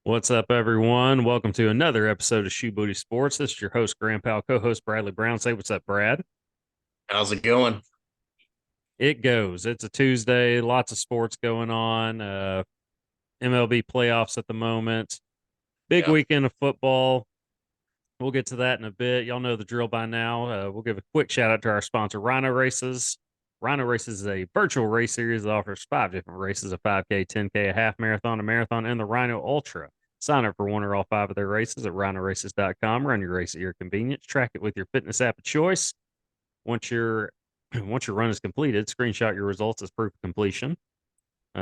What's up, everyone? Welcome to another episode of Shoebooty Sports. This is your host, Grandpa, co-host Bradley Brown. Say what's up, Brad. How's it going? It goes. It's a Tuesday. Lots of sports going on. MLB playoffs at the moment. Big Yeah. weekend of football. We'll get to that in a bit. Y'all know the drill by now. We'll give a quick shout out to our sponsor, Rhino Races. Rhino Races is a virtual race series that offers 5 different races: a 5K, 10K, a half marathon, a marathon, and the Rhino Ultra. Sign up for one or all 5 of their races at rhinoraces.com. Run your race at your convenience. Track it with your fitness app of choice. Once your once your run is completed, screenshot your results as proof of completion.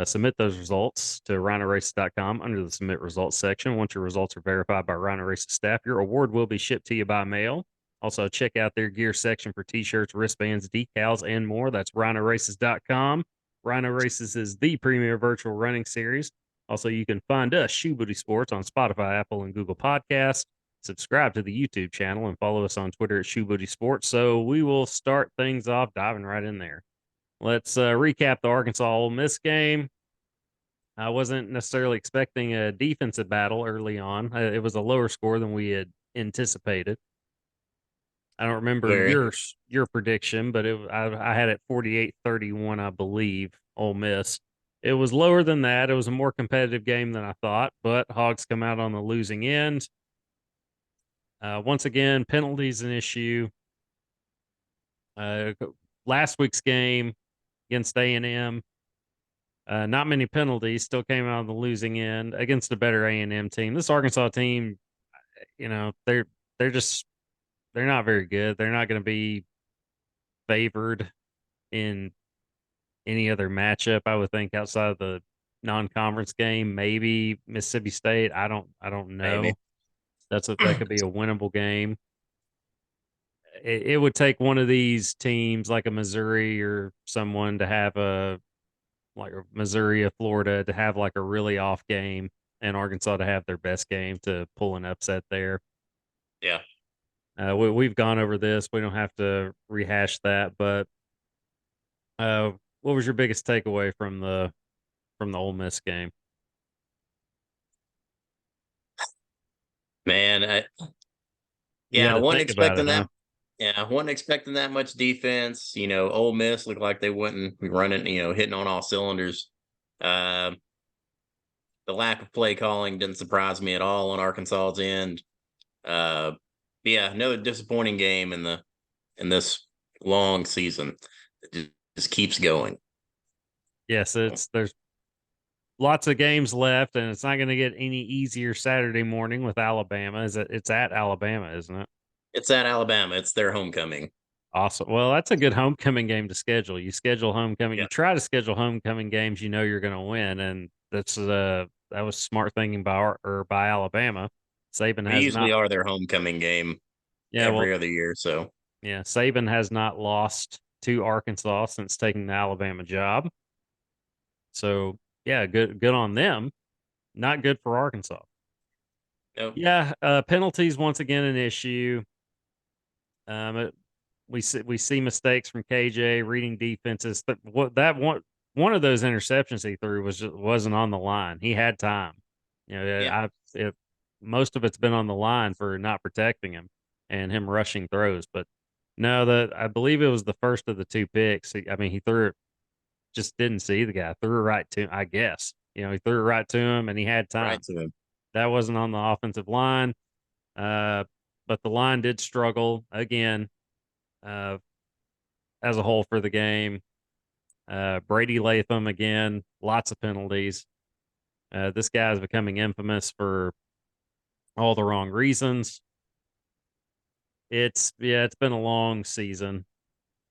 Submit those results to rhinoraces.com under the submit results section. Once your results are verified by Rhino Races staff, your award will be shipped to you by mail. Also, check out their gear section for t-shirts, wristbands, decals, and more. That's rhinoraces.com. Rhino Races is the premier virtual running series. Also, you can find us, Shoebooty Sports, on Spotify, Apple, and Google Podcasts. Subscribe to the YouTube channel and follow us on Twitter at Shoebooty Sports. So we will start things off diving right in there. Let's recap the Arkansas Ole Miss game. I wasn't necessarily expecting a defensive battle early on. It was a lower score than we had anticipated. I don't remember Very. your prediction, but I had it 48-31, I believe, Ole Miss. It was lower than that. It was a more competitive game than I thought, but Hogs come out on the losing end. Once again, penalties an issue. Uh, Last week's game against A&M, not many penalties, still came out on the losing end against a better A&M team. This Arkansas team, they're just they're not very good. They're not going to be favored in any other matchup, I would think, outside of the non-conference game. Maybe Mississippi State. I don't Maybe. know. That could be a winnable game. It would take one of these teams like a Missouri or someone to have a like Missouri or Florida to have like a really off game, and Arkansas to have their best game to pull an upset there. Yeah. We've gone over this. We don't have to rehash that. But uh, what was your biggest takeaway from the Ole Miss game? Man, You yeah, had I to wasn't think about expecting it, huh? that. Yeah, I wasn't expecting that much defense. Ole Miss looked like they wouldn't be running, hitting on all cylinders. Um, the lack of play calling didn't surprise me at all on Arkansas's end. Uh, yeah, another disappointing game in this long season. It just keeps going. Yes, there's lots of games left, and it's not going to get any easier Saturday morning with Alabama. Is it? It's at Alabama, isn't it? It's at Alabama. It's their homecoming. Awesome. Well, that's a good homecoming game to schedule. You schedule homecoming. Yeah. You try to schedule homecoming games you know you're going to win, and that was smart thinking by Alabama. Saban We has usually not. are their homecoming game Yeah, well, every other year. So yeah, Saban has not lost to Arkansas since taking the Alabama job. So yeah, good on them. Not good for Arkansas. no, Yeah, penalties once again an issue. Um, it, we see mistakes from KJ reading defenses. But what that one of those interceptions he threw wasn't on the line. He had time. yeah, Most of it's been on the line for not protecting him and him rushing throws. But no, I believe it was the first of the two picks. I mean, he threw it, just didn't see the guy, threw it right to him. I guess he threw it right to him and he had right time. to him. That wasn't on the offensive line. Uh, but the line did struggle again uh, as a whole for the game. Brady Latham again, lots of penalties. This guy is becoming infamous for all the wrong reasons. It's been a long season.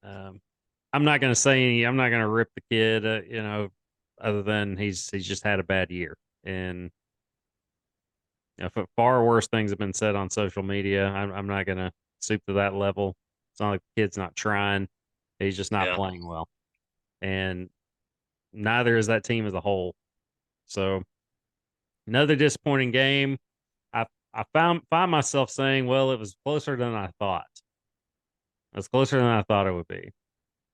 Um, I'm not going to say any. I'm not going to rip the kid. Other than he's just had a bad year, and far worse things have been said on social media. I'm not going to stoop to that level. It's not like the kid's not trying. He's just not Yeah. playing well, and neither is that team as a whole. So another disappointing game. I I find myself saying, well, it was closer than I thought. It was closer than I thought it would be.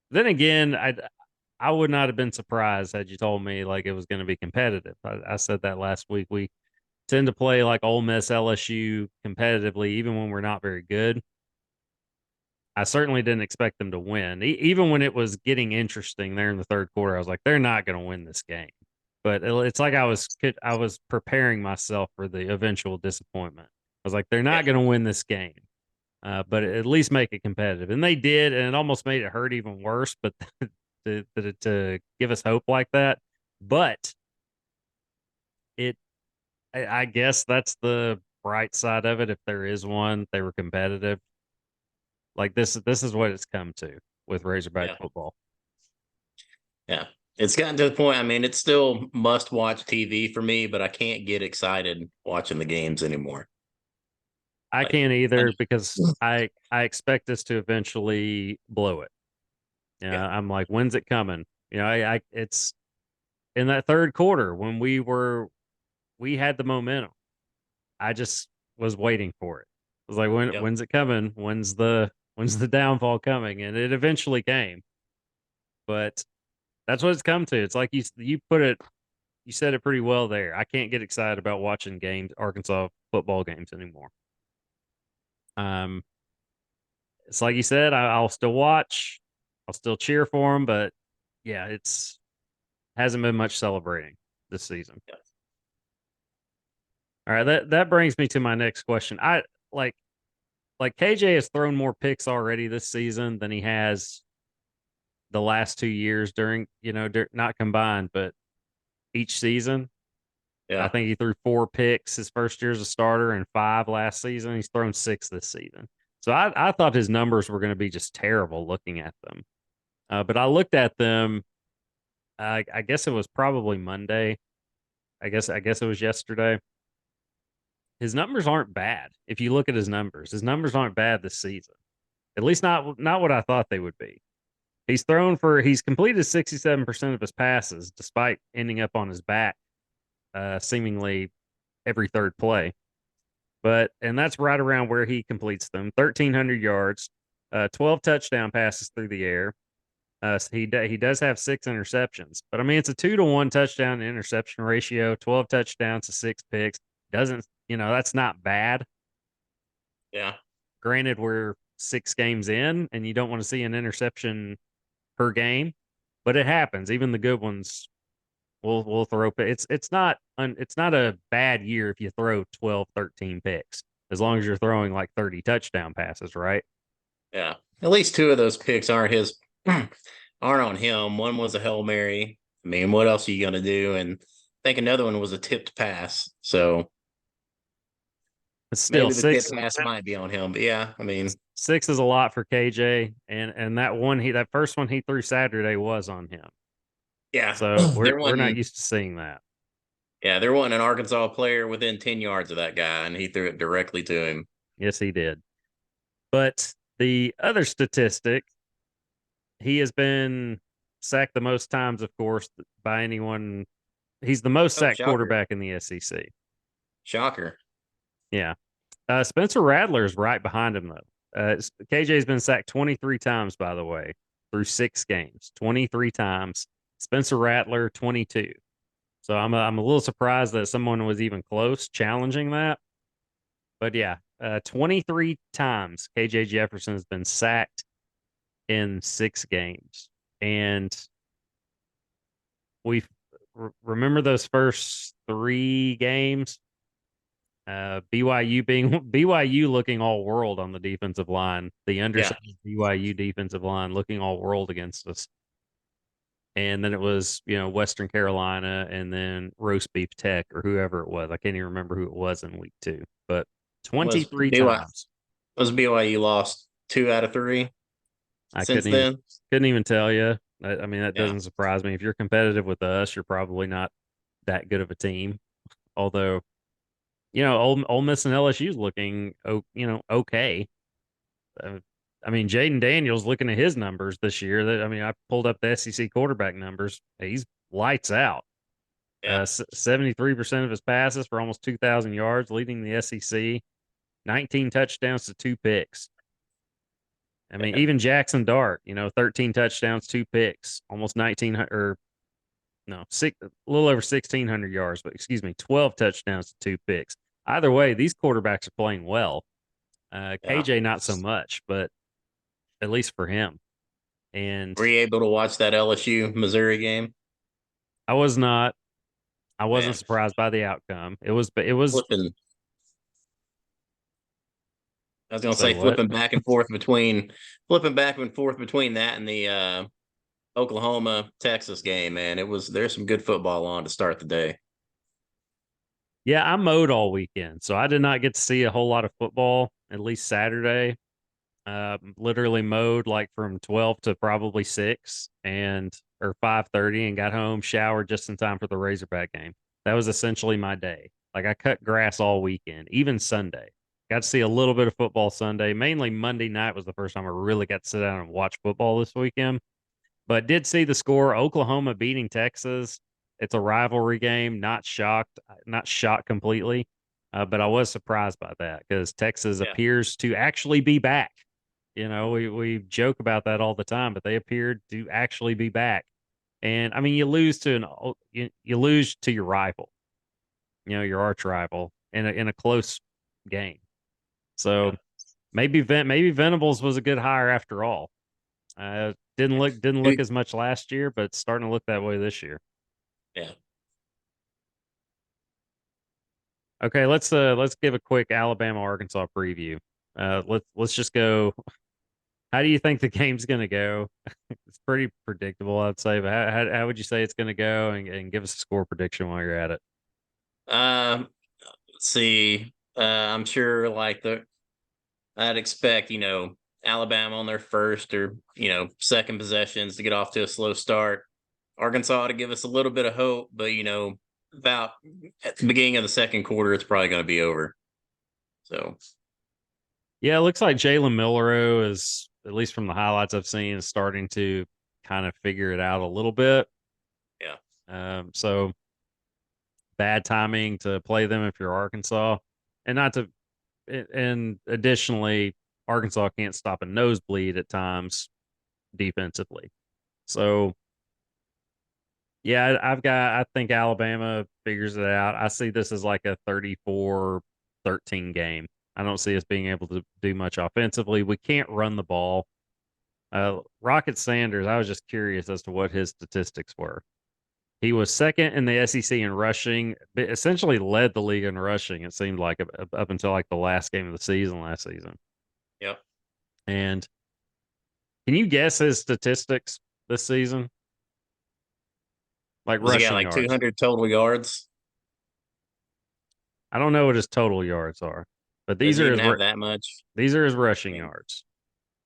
Then again, I would not have been surprised had you told me like it was going to be competitive. I said that last week. tend to play like Ole Miss, LSU competitively, even when we're not very good. I certainly didn't expect them to win. Even when it was getting interesting there in the third quarter, I was like, they're not going to win this game. But it's like I was preparing myself for the eventual disappointment. I was like, they're Yeah. not going to win this game, but at least make it competitive, and they did, and it almost made it hurt even worse. But to give us hope like that, but it, I guess that's the bright side of it. If there is one, they were competitive. Like this is what it's come to with Razorback Yeah. football. Yeah. It's gotten to the point. I mean, it's still must watch TV for me, but I can't get excited watching the games anymore. I Like, can't I either just, because I expect us to eventually blow it. yeah, I'm like, when's it coming? I it's in that third quarter when we had the momentum. I just was waiting for it. I was like, yep, when's it coming? When's the downfall coming? And it eventually came. But that's what it's come to. It's like you said it pretty well there. I can't get excited about watching games, Arkansas football games anymore. Um, it's like you said, I'll still watch, I'll still cheer for them, but yeah, it's hasn't been much celebrating this season. yep. All right, that brings me to my next question. I like KJ has thrown more picks already this season than he has the last 2 years during not combined, but each season. I Yeah. think he threw 4 picks his first year as a starter and 5 last season. He's thrown 6 this season. So I thought his numbers were going to be just terrible looking at them. But I looked at them. I guess it was probably Monday. I guess it was yesterday. His numbers aren't bad. If you look at his numbers aren't bad this season. At least not what I thought they would be. He's completed 67% of his passes despite ending up on his back seemingly every third play. And that's right around where he completes them. 1,300 yards, 12 touchdown passes through the air. He does have 6 interceptions, but I mean it's a 2-to-1 touchdown to interception ratio. 12 touchdowns to 6 picks. Doesn't that's not bad. Yeah. Granted, we're 6 games in, and you don't want to see an interception per game, but it happens. Even the good ones will throw. It's not a bad year if you throw 12, 13 picks, as long as you're throwing like 30 touchdown passes, right? Yeah. At least two of those picks aren't his aren't on him. One was a Hail Mary. I mean, what else are you gonna do? And I think another one was a tipped pass. So It's still maybe the six. tipped pass might be on him. But yeah, I mean, 6 is a lot for KJ, and that first one he threw Saturday was on him. yeah, So there we're not wasn't used to seeing that. yeah, there wasn't an Arkansas player within 10 yards of that guy, and he threw it directly to him. Yes, he did. But the other statistic, he has been sacked the most times, of course, by anyone. He's the most Oh, sacked shocker. quarterback in the SEC. Shocker. Yeah. Spencer Rattler is right behind him, though. KJ's been sacked 23 times, by the way, through 6 games. 23 times. Spencer Rattler, 22. So I'm a little surprised that someone was even close challenging that. But yeah, 23 times KJ Jefferson has been sacked in 6 games. And we remember those first 3 games. BYU being BYU looking all world on the defensive line, the Yeah. undersized BYU defensive line looking all world against us. And then it was, Western Carolina and then Roast Beef Tech or whoever it was. I can't even remember who it was in week 2, but Was 23 BYU times. was BYU lost 2 out of 3 I since then? couldn't even tell you. I mean, that Yeah. doesn't surprise me. If you're competitive with us, you're probably not that good of a team. Although, Ole Miss and LSU is looking, okay. Uh, I mean, Jaden Daniels looking at his numbers this year. That I mean, I pulled up the SEC quarterback numbers. He's lights out. Yeah. 73% of his passes for almost 2,000 yards, leading the SEC. 19 touchdowns to 2 picks. I mean, Yeah. even Jackson Dart, 13 touchdowns, 2 picks, almost 1,900 or no, a little over 1,600 yards, but excuse me, 12 touchdowns to 2 picks. Either way, these quarterbacks are playing well. Yeah. KJ, not so much, but at least for him. And Were you able to watch that LSU Missouri game? I was not, I wasn't Man, surprised by the outcome. It was flipping. I was gonna say say what? flipping back and forth between that and the Oklahoma Texas game. Man, there's some good football on to start the day. Yeah, I mowed all weekend, so I did not get to see a whole lot of football, at least Saturday. Literally mowed like from 12 to probably 6 and or 5:30 and got home, showered just in time for the Razorback game. That was essentially my day. Like I cut grass all weekend, even Sunday. Got to see a little bit of football Sunday. Mainly Monday night was the first time I really got to sit down and watch football this weekend. But did see the score, Oklahoma beating Texas. It's a rivalry game. Not shocked completely, but I was surprised by that because Texas Yeah, appears to actually be back. We joke about that all the time, but they appeared to actually be back. And I mean, you lose to your rival, your arch rival in a close game. So yeah. maybe Venables was a good hire after all. Didn't look as much last year, but it's starting to look that way this year. Yeah. Okay, let's give a quick Alabama Arkansas preview. Let's just go. How do you think the game's going to go? It's pretty predictable, I'd say. But how would you say it's going to go? And give us a score prediction while you're at it. Let's see. I'm sure I'd expect, Alabama on their first or, second possessions to get off to a slow start. Arkansas to give us a little bit of hope, but about at the beginning of the second quarter, it's probably going to be over. So Yeah, it looks like Jalen Milroe is, at least from the highlights I've seen, is starting to kind of figure it out a little bit. yeah, So bad timing to play them if you're Arkansas, and not to. And additionally, Arkansas can't stop a nosebleed at times defensively. So yeah, I think Alabama figures it out. I see this as like a 34-13 game. I don't see us being able to do much offensively. We can't run the ball. Rocket Sanders, I was just curious as to what his statistics were. He was second in the SEC in rushing, but essentially led the league in rushing, it seemed like, up until like the last game of the season last season. yep. And can you guess his statistics this season? Like Was he got rushing like yards. 200 total yards? I don't know what his total yards are, but Does he even have that much? these are his I rushing mean, yards.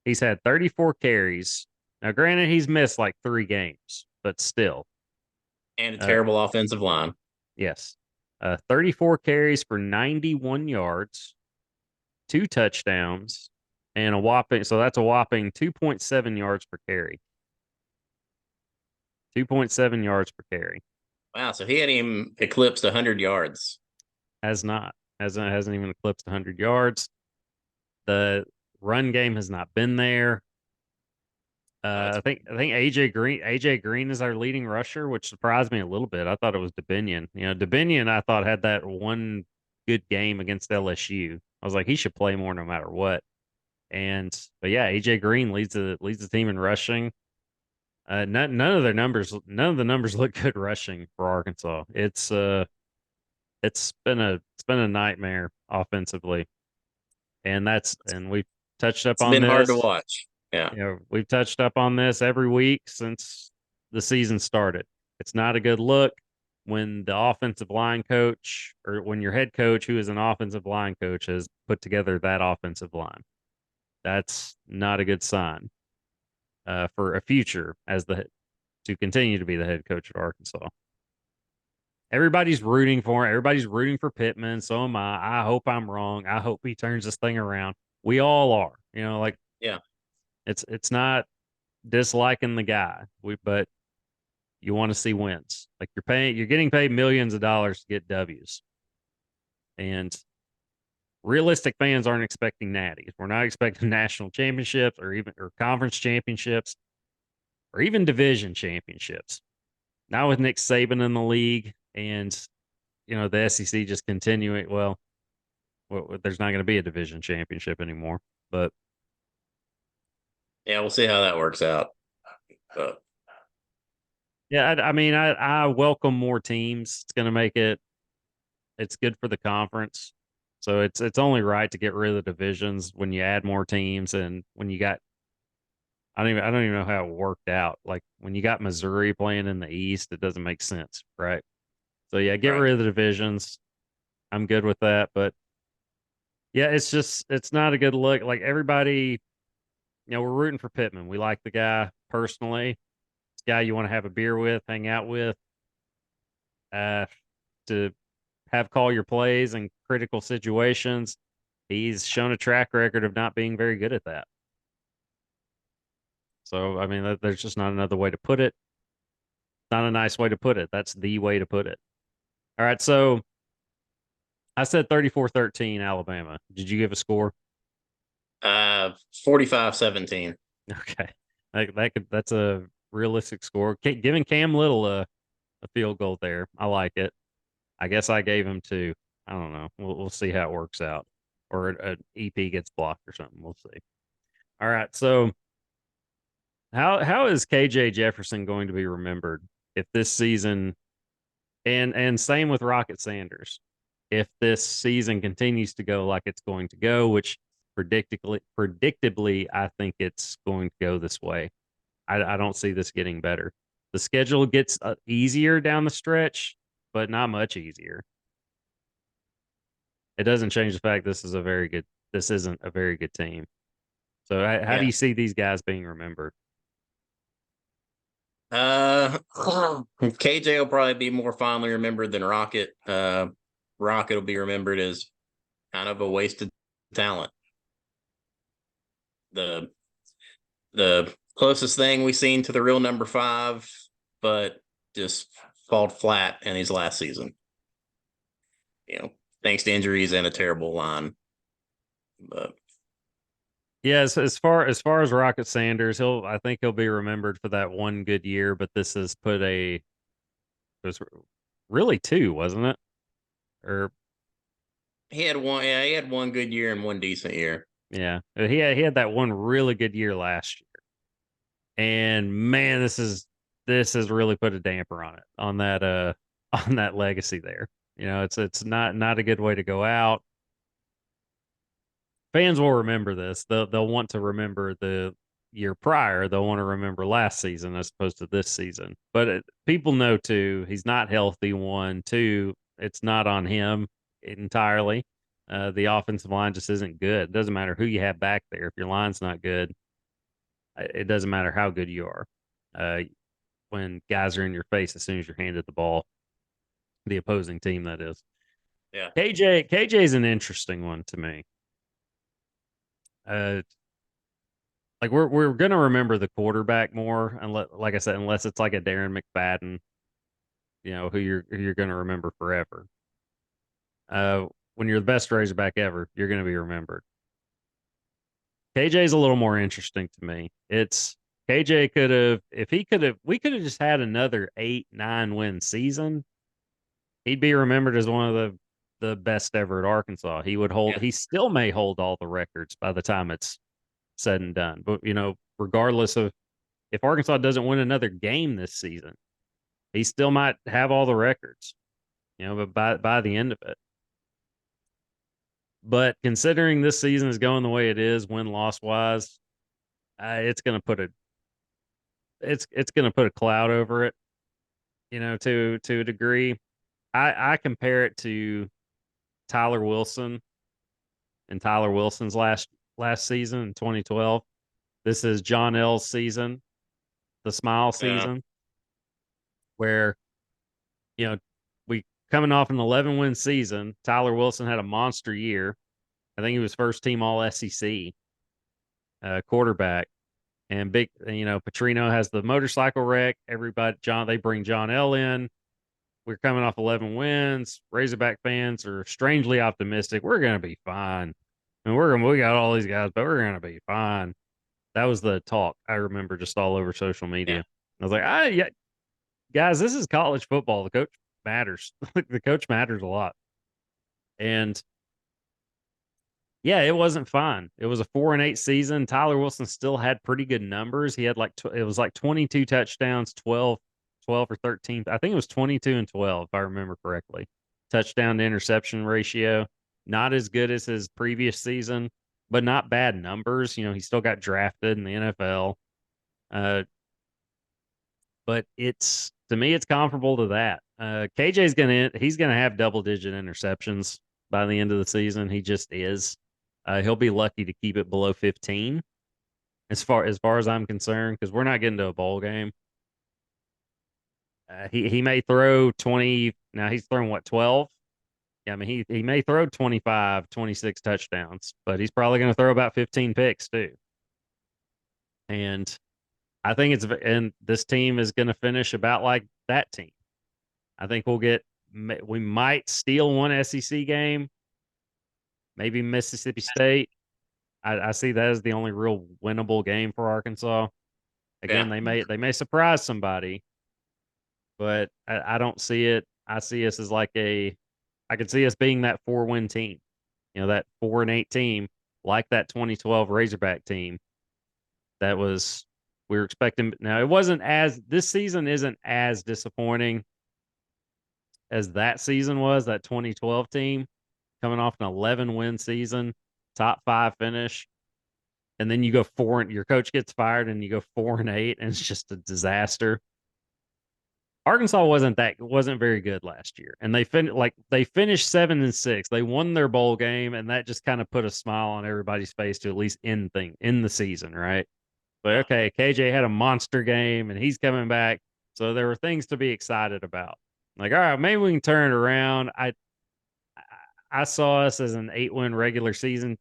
He's had 34 carries. Now, granted, he's missed like 3 games, but still, and a uh, terrible offensive line. yes, 34 carries for 91 yards, 2 touchdowns, and a whopping. So that's a whopping 2.7 yards per carry. 2.7 yards per carry. Wow, so he hadn't even eclipsed 100 yards. Has not hasn't even eclipsed 100 yards. The run game has not been there. Oh, I think AJ Green is our leading rusher, which surprised me a little bit. I thought it was DeBinion. DeBinion I thought had that one good game against LSU. I was like, he should play more no matter what. But yeah, AJ Green leads the team in rushing. None of the numbers look good rushing for Arkansas. It's been a nightmare offensively, and we've touched up it's on been hard to this. watch. Yeah. We've touched up on this every week since the season started. It's not a good look when the offensive line coach or when your head coach, who is an offensive line coach, has put together that offensive line. That's not a good sign for a future to continue to be the head coach at Arkansas. Everybody's rooting for him. Everybody's rooting for Pittman. So am I. I hope I'm wrong. I hope he turns this thing around. We all are. Like Yeah. it's not disliking the guy. But you want to see wins. Like you're getting paid millions of dollars to get W's. And realistic fans aren't expecting natties. We're not expecting national championships or conference championships or even division championships. Now with Nick Saban in the league and, the SEC just continuing, there's not going to be a division championship anymore. But Yeah, we'll see how that works out. But yeah, I mean, I welcome more teams. It's going to make it's good for the conference. So it's only right to get rid of the divisions when you add more teams and when you got I don't even know how it worked out. Like when you got Missouri playing in the East, it doesn't make sense, right? So yeah, get right. rid of the divisions. I'm good with that, but yeah, it's not a good look. Like everybody, we're rooting for Pittman. We like the guy personally. It's a guy you want to have a beer with, hang out with, uh, to have call your plays in critical situations. He's shown a track record of not being very good at that. So I mean, there's just not another way to put it. Not a nice way to put it. That's the way to put it. All right, so I said 34-13 Alabama. Did you give a score? 45-17. Okay. That's a realistic score. Giving Cam Little a field goal there. I like it. I guess I gave him two. I don't know. We'll see how it works out. Or an EP gets blocked or something. We'll see. All right. So how is KJ Jefferson going to be remembered if this season and same with Rocket Sanders, if this season continues to go like it's going to go, which predictably I think it's going to go this way. I don't see this getting better. The schedule gets easier down the stretch, but not much easier. It doesn't change the fact this isn't a very good team. So how do Yeah. you see these guys being remembered? KJ will probably be more fondly remembered than Rocket. Rocket will be remembered as kind of a wasted talent. The the closest thing we've seen to the real number 5, but just fall flat in his last season. Thanks to injuries and a terrible line. But Yes, as far as Rocket Sanders, I think he'll be remembered for that one good year, but this has put it was really two, wasn't it? Or he had one. Yeah, he had one good year and one decent year. yeah, he had that one really good year last year, and man, this has really put a damper on it on that on that legacy there. It's not a good way to go out. Fans will remember this. They'll want to remember the year prior. They'll want to remember last season as opposed to this season. But people know too, he's not healthy. One, two, it's not on him entirely. The offensive line just isn't good. It doesn't matter who you have back there. If your line's not good, it doesn't matter how good you are. Uh, when guys are in your face as soon as you're handed the ball, the opposing team, that is. Yeah. KJ is an interesting one to me. Uh, like we're gonna remember the quarterback more, unless, like I said, unless it's like a Darren McFadden, who you're gonna remember forever. When you're the best Razorback ever, you're gonna be remembered. KJ is a little more interesting to me. It's KJ could have, if he could have, we could have just had another 8-9 win season. He'd be remembered as one of the best ever at Arkansas. Yeah. He still may hold all the records by the time it's said and done. But regardless of if Arkansas doesn't win another game this season, he still might have all the records. But by the end of it. But considering this season is going the way it is, win loss wise, it's going to put it's going to put a cloud over it. To a degree. I compare it to Tyler Wilson and Tyler Wilson's last season in 2012. This is John L's season, the smile Yeah. season, where we coming off an 11-win season. Tyler Wilson had a monster year. I think he was first team All SEC quarterback, and big. Petrino has the motorcycle wreck. They bring John L in. We're coming off 11 wins. Razorback fans are strangely optimistic. We're going to be fine. And we got all these guys, but we're going to be fine. That was the talk I remember just all over social Yeah. media. I was like, yeah, guys, this is college football. The coach matters. The coach matters a lot. And yeah, it wasn't fun. It was a 4-8 season. Tyler Wilson still had pretty good numbers. He had it was like 22 touchdowns, 12 or 13. I think it was 22 and 12, if I remember correctly. Touchdown to interception ratio. Not as good as his previous season, but not bad numbers. He still got drafted in the NFL. But it's to me, it's comparable to that. He's gonna have double digit interceptions by the end of the season. He just is. He'll be lucky to keep it below 15, as far as I'm concerned, because we're not getting to a bowl game. He may throw 20. Now he's thrown what, 12? Yeah, I mean he may throw 25, 26 touchdowns, but he's probably going to throw about 15 picks too. And I think and this team is going to finish about like that team. I think we might steal one SEC game, maybe Mississippi State. I see that as the only real winnable game for Arkansas. Again, Yeah. they may surprise somebody, but I don't see it. I see us as I could see us being that 4-win team, that 4-8 team, like that 2012 Razorback team. We were expecting. Now this season isn't as disappointing as that season was, that 2012 team coming off an 11-win season, top 5 finish. And then you go your coach gets fired and you go 4-8 and it's just a disaster. Arkansas wasn't very good last year, and they finished 7-6. They won their bowl game, and that just kind of put a smile on everybody's face to at least end in the season, right? But okay, KJ had a monster game, and he's coming back, so there were things to be excited about. Like, all right, maybe we can turn it around. I saw us as an 8-win regular season,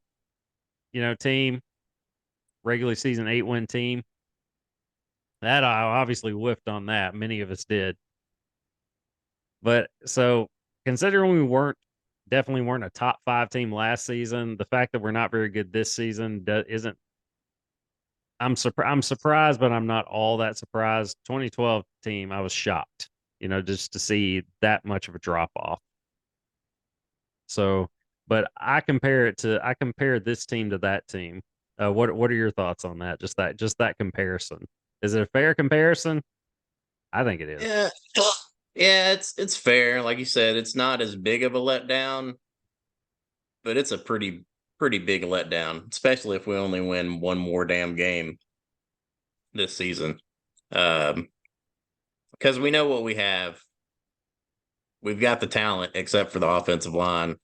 team, regular season 8-win team. That I obviously whiffed on that. Many of us did. But so considering definitely weren't a top 5 team last season, the fact that we're not very good this season isn't. I'm surprised, but I'm not all that surprised. 2012 team, I was shocked, just to see that much of a drop off. So, but I compare this team to that team. What are your thoughts on that? Just that comparison. Is it a fair comparison? I think it is. Yeah. Yeah, it's fair. Like you said, it's not as big of a letdown, but it's a pretty big letdown, especially if we only win one more damn game this season. Because we know what we have. We've got the talent, except for the offensive line.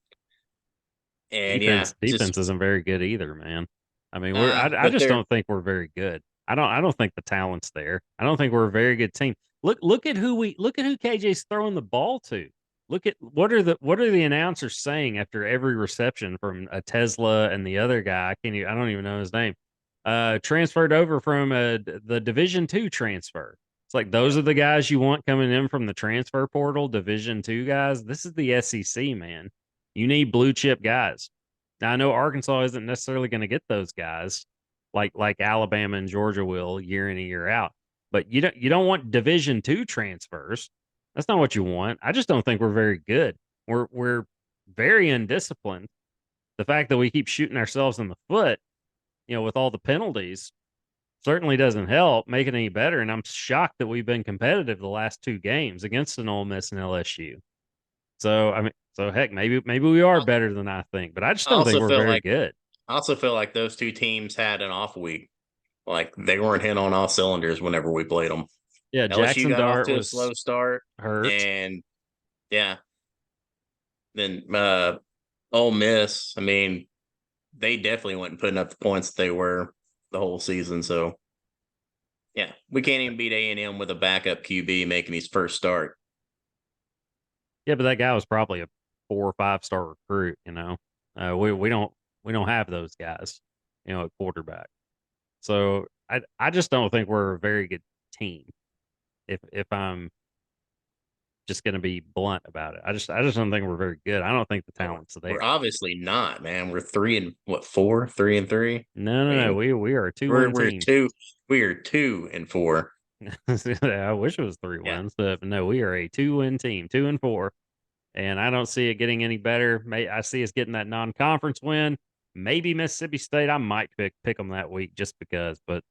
And defense isn't very good either, man. I mean, I just don't think we're very good. I don't think the talent's there. I don't think we're a very good team. Look at who KJ's throwing the ball to. Look at what are the announcers saying after every reception from a Tesla and the other guy. I don't even know his name. Transferred over from the Division II transfer. It's like those are the guys you want coming in from the transfer portal, Division II guys. This is the SEC, man. You need blue chip guys. Now I know Arkansas isn't necessarily going to get those guys like Alabama and Georgia will year in and year out. But you don't want Division II transfers. That's not what you want. I just don't think we're very good. We're very undisciplined. The fact that we keep shooting ourselves in the foot, with all the penalties, certainly doesn't help make it any better. And I'm shocked that we've been competitive the last 2 games against an Ole Miss and LSU. So I mean, heck, maybe we are better than I think, but I just don't think we're very good. I also feel like those 2 teams had an off week. Like they weren't hitting on all cylinders whenever we played them. Yeah, LSU Jackson got Dart off to a was slow start, hurt, and yeah, then Ole Miss. I mean, they definitely weren't putting up the points that they were the whole season. So yeah, we can't even beat A&M with a backup QB making his first start. Yeah, but that guy was probably a 4 or 5-star recruit. We don't have those guys, at quarterback. So I just don't think we're a very good team. If I'm just going to be blunt about it, I just don't think we're very good. I don't think the talent's there. We're obviously not, man. We're 3-4, 3-3. No. We are a 2-win team. We are 2-4. I wish it was 3 Yeah. wins, but no, we are a 2-win team, 2-4, and I don't see it getting any better. I see us getting that non-conference win. Maybe Mississippi State. I might pick them that week just because. But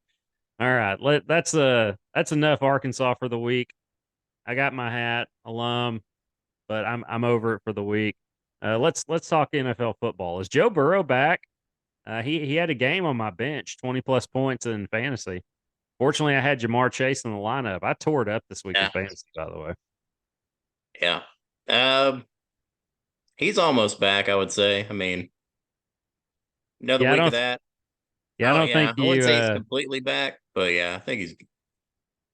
all right, that's enough Arkansas for the week. I got my hat, alum, but I'm over it for the week. Let's talk NFL football. Is Joe Burrow back? He had a game on my bench, 20 plus points in fantasy. Fortunately, I had Jamar Chase in the lineup. I tore it up this week in Yeah. fantasy, by the way. Yeah. Um, he's almost back, I would say. I mean, another Yeah, I week of don't. that. Yeah, I Oh don't yeah. think I wouldn't you. say he's completely back, but yeah, I think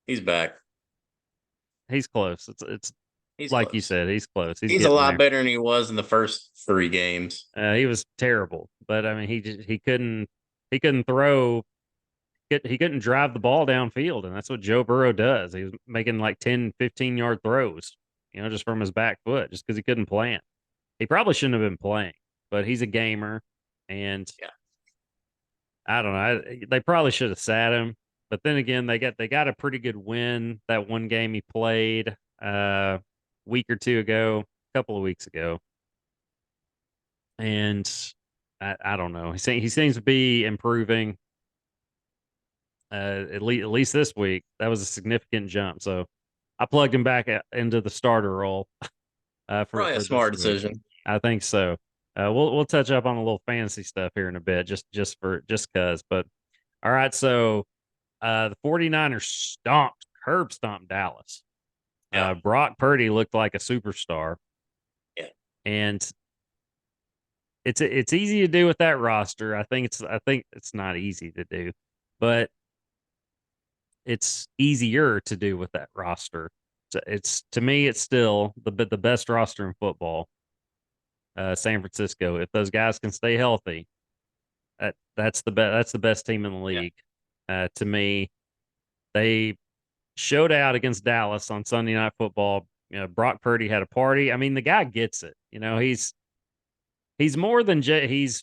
he's back. He's close. It's He's like you close. said. He's close. He's He's a getting lot there. better than he was in the first 3 games. He was terrible, but I mean, he couldn't throw. He couldn't drive the ball downfield, and that's what Joe Burrow does. He was making like 10, 15-yard throws, just from his back foot, just because he couldn't plant. He probably shouldn't have been playing, but he's a gamer, and Yeah. I don't know. They probably should have sat him, but then again, they got a pretty good win that one game he played week or two ago, a couple of weeks ago, and I don't know. He seems to be improving. At least this week, that was a significant jump. So I plugged him back into the starter role Probably a for this smart week. decision. I think so. We'll touch up on a little fantasy stuff here in a bit, just cause. But all right, so the 49ers curb stomped Dallas. Yeah. Brock Purdy looked like a superstar, Yeah. and it's easy to do with that roster. I think it's not easy to do, but it's easier to do with that roster. So it's to me, it's still the best roster in football. San Francisco. If those guys can stay healthy, that's the best. That's the best team in the Yeah. league. To me, they showed out against Dallas on Sunday Night Football. Brock Purdy had a party. I mean, the guy gets it. He's more than just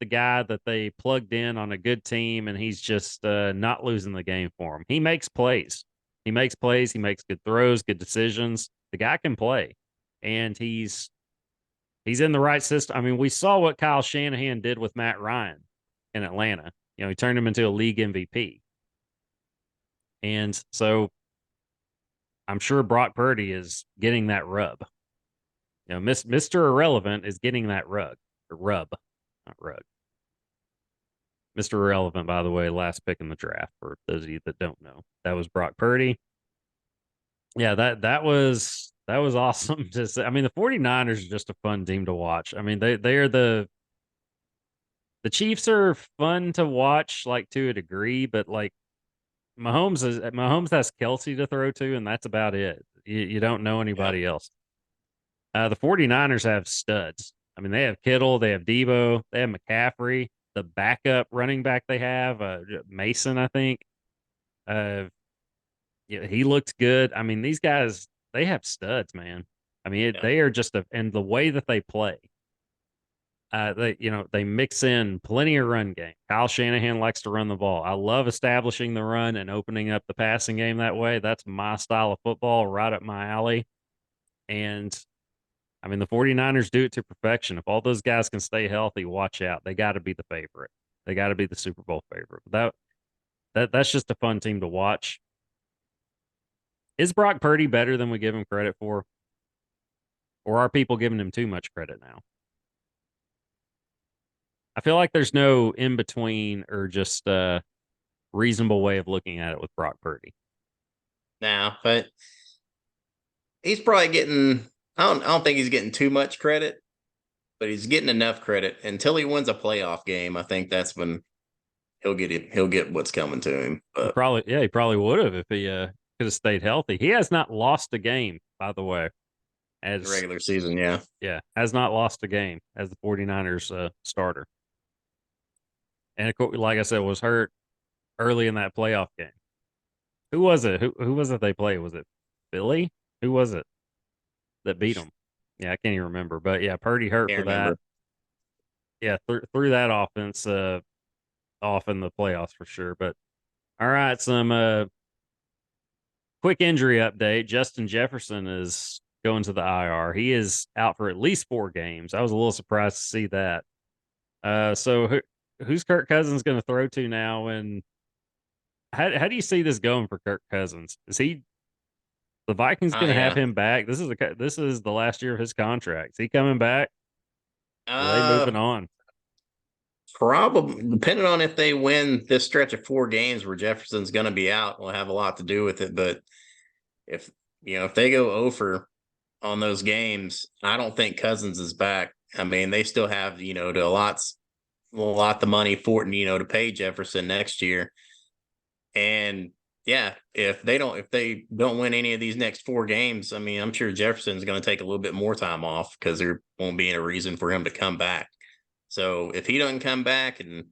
the guy that they plugged in on a good team, and he's just not losing the game for him. He makes plays. He makes plays. He makes good throws, good decisions. The guy can play, and he's in the right system. I mean, we saw what Kyle Shanahan did with Matt Ryan in Atlanta. He turned him into a league MVP, and so I'm sure Brock Purdy is getting that rub. Mr. Irrelevant is getting that rub, not rug. Mr. Irrelevant, by the way, last pick in the draft for those of you that don't know. That was Brock Purdy. Yeah, that was awesome to see. I mean, the 49ers are just a fun team to watch. I mean, they are the Chiefs are fun to watch, like to a degree, but like Mahomes has Kelsey to throw to, and that's about it. You don't know Yeah. anybody else. The 49ers have studs. I mean, they have Kittle, they have Debo, they have McCaffrey, the backup running back they have, Mason, I think. Uh, yeah, he looked good. I mean, these guys, they have studs, man. I mean, Yeah. they are just and the way that they play, they mix in plenty of run game. Kyle Shanahan likes to run the ball. I love establishing the run and opening up the passing game that way. That's my style of football, right up my alley. And I mean, the 49ers do it to perfection. If all those guys can stay healthy, watch out. They got to be the favorite. They got to be the Super Bowl favorite. That's just a fun team to watch. Is Brock Purdy better than we give him credit for? Or are people giving him too much credit now? I feel like there's no in between or just a reasonable way of looking at it with Brock Purdy. Now, but he's probably getting. I don't think he's getting too much credit, but he's getting enough credit until he wins a playoff game. I think that's when he'll get it. He'll get what's coming to him. But He probably would have if he could have stayed healthy. He has not lost a game, by the way. the As regular season, yeah, Yeah, has not lost a game as the 49ers starter. And of course, like I said, was hurt early in that playoff game. Who was it? Who was it they played? Was it Philly? Who was it that beat them? Yeah, I can't even remember. But yeah, Purdy hurt can't for that. remember. Yeah, threw that offense off in the playoffs for sure. But all right, some quick injury update. Justin Jefferson is going to the IR. He is out for at least 4 games. I was a little surprised to see that. So who's Kirk Cousins going to throw to now? And how do you see this going for Kirk Cousins? Is he the Vikings going to have Yeah. him back? This is the last year of his contract. Is he coming back? Or are they moving Uh, on? Probably depending on if they win this stretch of 4 games where Jefferson's going to be out, will have a lot to do with it. But if if they go over on those games, I don't think Cousins is back. I mean, they still have to a lot the money for to pay Jefferson next year. And yeah, if they don't win any of these next 4 games, I mean, I'm sure Jefferson's going to take a little bit more time off because there won't be any reason for him to come back. So if he doesn't come back and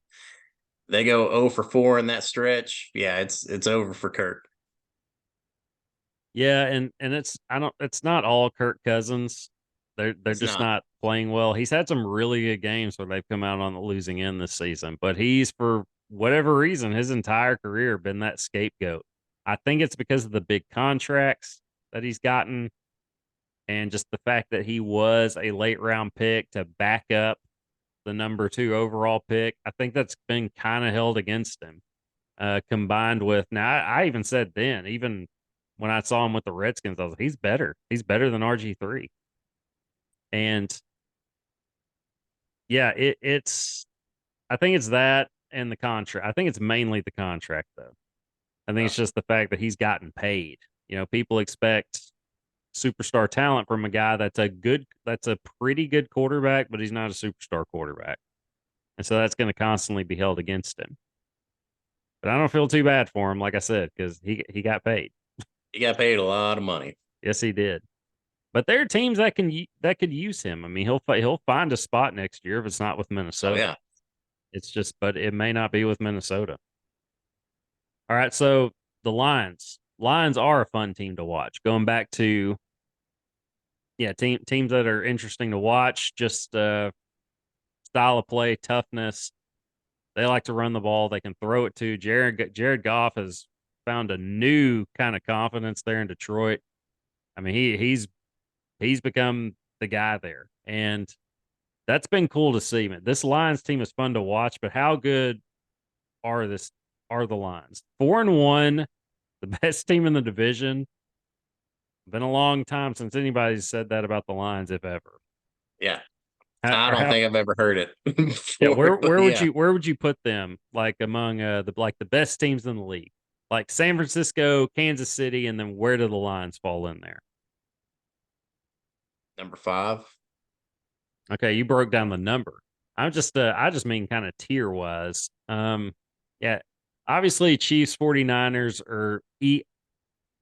they go 0 for 4 in that stretch, yeah, it's over for Kirk. Yeah, and it's not all Kirk Cousins. They're It's just not. not playing well. He's had some really good games where they've come out on the losing end this season, but he's for whatever reason his entire career been that scapegoat. I think it's because of the big contracts that he's gotten and just the fact that he was a late round pick to back up the number 2 overall pick. I think that's been kind of held against him. Combined with now, I even said then, even when I saw him with the Redskins, I was like, he's better. He's better than RG3. And yeah, it's I think it's that and the contract. I think it's mainly the contract though. I think Uh, it's just the fact that he's gotten paid. People expect superstar talent from a guy that's a pretty good quarterback, but he's not a superstar quarterback. And so that's going to constantly be held against him. But I don't feel too bad for him, like I said, because he got paid. he got paid a lot of money. Yes, he did. But there are teams that could use him. I mean, he'll find a spot next year if it's not with Oh Minnesota. yeah. It's just, but it may not be with Minnesota. All right, so the Lions are a fun team to watch. Going back to teams that are interesting to watch. Just style of play, toughness. They like to run the ball. They can throw it to Jared Goff has found a new kind of confidence there in Detroit. I mean, he's become the guy there, and that's been cool to see. Man, this Lions team is fun to watch. But how good are this are the Lions? 4-1, the best team in the division. Been a long time since anybody's said that about the Lions, if ever. Yeah. How, I or don't how think I've ever heard it Yeah, before, but yeah. where would you put them like among the best teams in the league? Like San Francisco, Kansas City, and then where do the Lions fall in there? Number 5. Okay, you broke down the number. I just mean kind of tier wise. Yeah, obviously Chiefs, 49ers or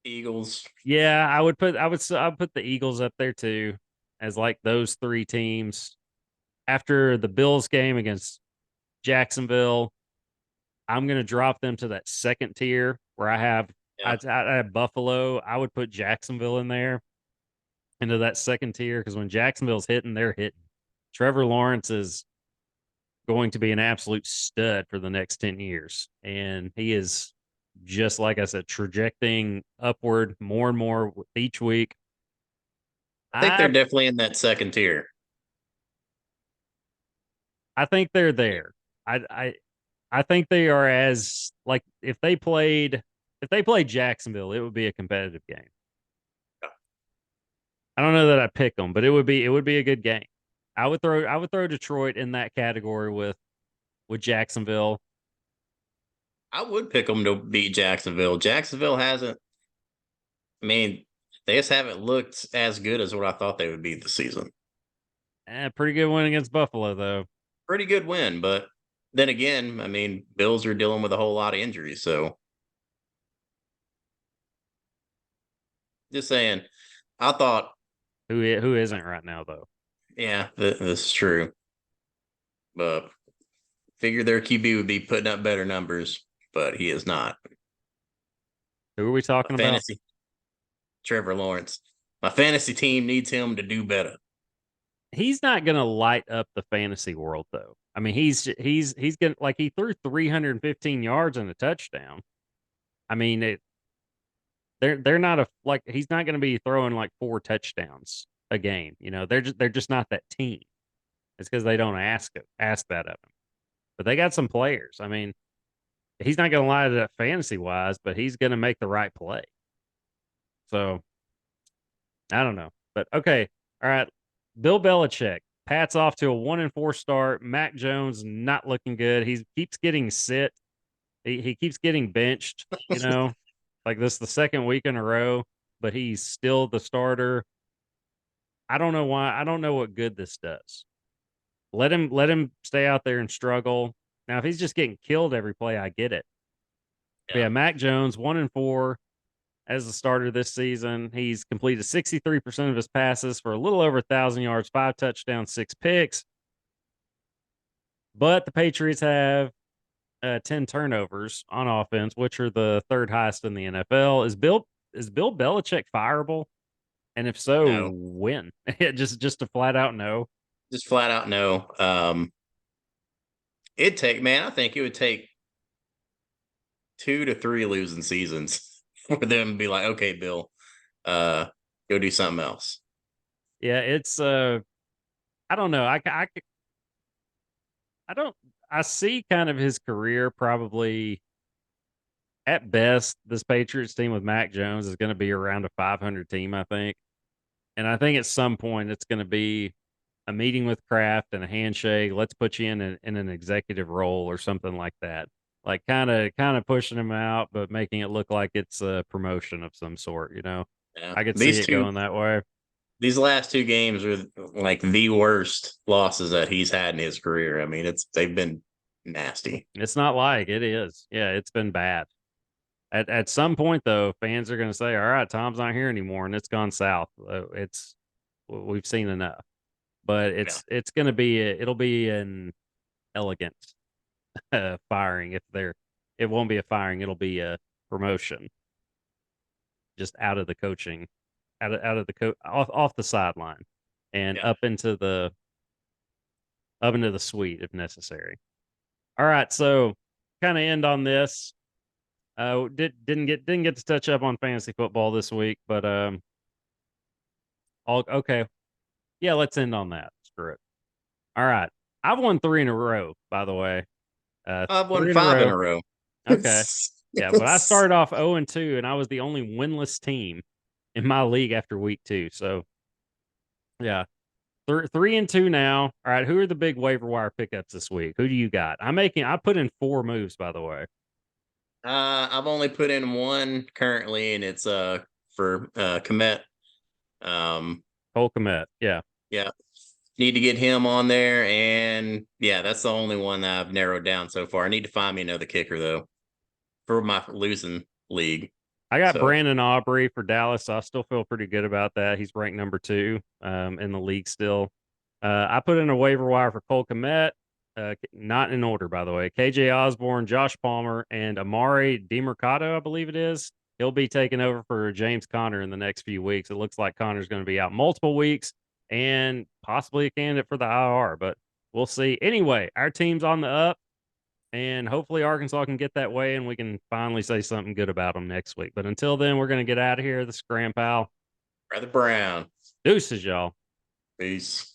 Eagles. yeah, I would put the Eagles up there too as like those 3 teams. After the Bills game against Jacksonville, I'm going to drop them to that second tier where Yeah. I have Buffalo. I would put Jacksonville in there into that second tier because when Jacksonville's hitting, they're hitting. Trevor Lawrence is going to be an absolute stud for the next 10 years. And he is just like I said, trajecting upward more and more with each week. I think they're I definitely in that second tier. I think they're there. I I I think they are as like if they played Jacksonville, it would be a competitive game. I don't know that I pick them, but it would be a good game. I would throw Detroit in that category with Jacksonville. I would pick them to beat Jacksonville. Jacksonville hasn't. I mean, they just haven't looked as good as what I thought they would be this season. Pretty good win against Buffalo though. Pretty good win, but then again, I mean, Bills are dealing with a whole lot of injuries. So just saying, I thought, Who isn't right now though? yeah, this is true, but figure their QB would be putting up better numbers, but he is not. Who are we My talking about? fantasy, Trevor Lawrence. My fantasy team needs him to do better. He's not going to light up the fantasy world though. I mean, he's going to like he threw 315 yards and a touchdown. I mean, they're not he's not going to be throwing like 4 touchdowns a game. They're just not that team. It's because they don't ask that of him. But they got some players. I mean, he's not going to lie to that fantasy wise, but he's going to make the right play. So I don't know, but okay, all right. Bill Belichick, Pat's off to a 1-4 start. Mac Jones not looking good. He keeps getting sit. He keeps getting benched. Like this the second week in a row, but he's still the starter. I don't know why. I don't know what good this does. Let him stay out there and struggle. Now, if he's just getting killed every play, I get it. But yeah, Mac Jones 1-4 as the starter this season. He's completed 63% of his passes for a little over 1,000 yards, 5 touchdowns, 6 picks. But the Patriots have 10 turnovers on offense, which are the third highest in the NFL. Is Bill Belichick fireable? And if so, No, when? just a flat out no. just flat out no. I think it would take 2 to 3 losing seasons for them to be like, okay, Bill, go do something else. Yeah, it's I don't know. I don't I see kind of his career probably at best. This Patriots team with Mac Jones is going to be around a 500 team, I think. And I think at some point it's going to be a meeting with Kraft and a handshake. Let's put you in an executive role or something like that. Like kind of pushing him out, but making it look like it's a promotion of some sort. Yeah. I could see it going that way. These last 2 games are like the worst losses that he's had in his career. I mean, they've been nasty. It's not like it is. Yeah, it's been bad. At some point though, fans are going to say, "All right, Tom's not here anymore," and it's gone south. We've seen enough. But Yeah. it's going to be it'll be an elegant firing if they're. It won't be a firing. It'll be a promotion. Just out of the coaching, out of the off the sideline, and Yeah. up into the suite if necessary. All right, so kind of end on this. Didn't get to touch up on fantasy football this week, but okay. Yeah, let's end on that. Screw it. All right. I've won 3 in a row, by the way. I've won 3 in a 5 in row. a row. Okay. Yeah, but I started off 0-2 and I was the only winless team in my league after week 2. So, yeah. 3-2 now. All right, who are the big waiver wire pickups this week? Who do you got? I put in 4 moves, by the way. I've only put in one currently, and it's for Komet. Cole Kmet. Yeah. Yeah, need to get him on there, and yeah, that's the only one that I've narrowed down so far. I need to find me another kicker though for my losing league. I got So Brandon Aubrey for Dallas. So I still feel pretty good about that. He's ranked number 2 in the league still. I put in a waiver wire for Cole Kmet, not in order, by the way. KJ Osborne, Josh Palmer, and Amari DeMercado, I believe it is. He'll be taking over for James Conner in the next few weeks. It looks like Conner's going to be out multiple weeks and possibly a candidate for the IR, but we'll see. Anyway, our team's on the up, and hopefully Arkansas can get that way, and we can finally say something good about them next week. But until then, we're going to get out of here. This is Grandpal. Brother Brown. Deuces, y'all. Peace.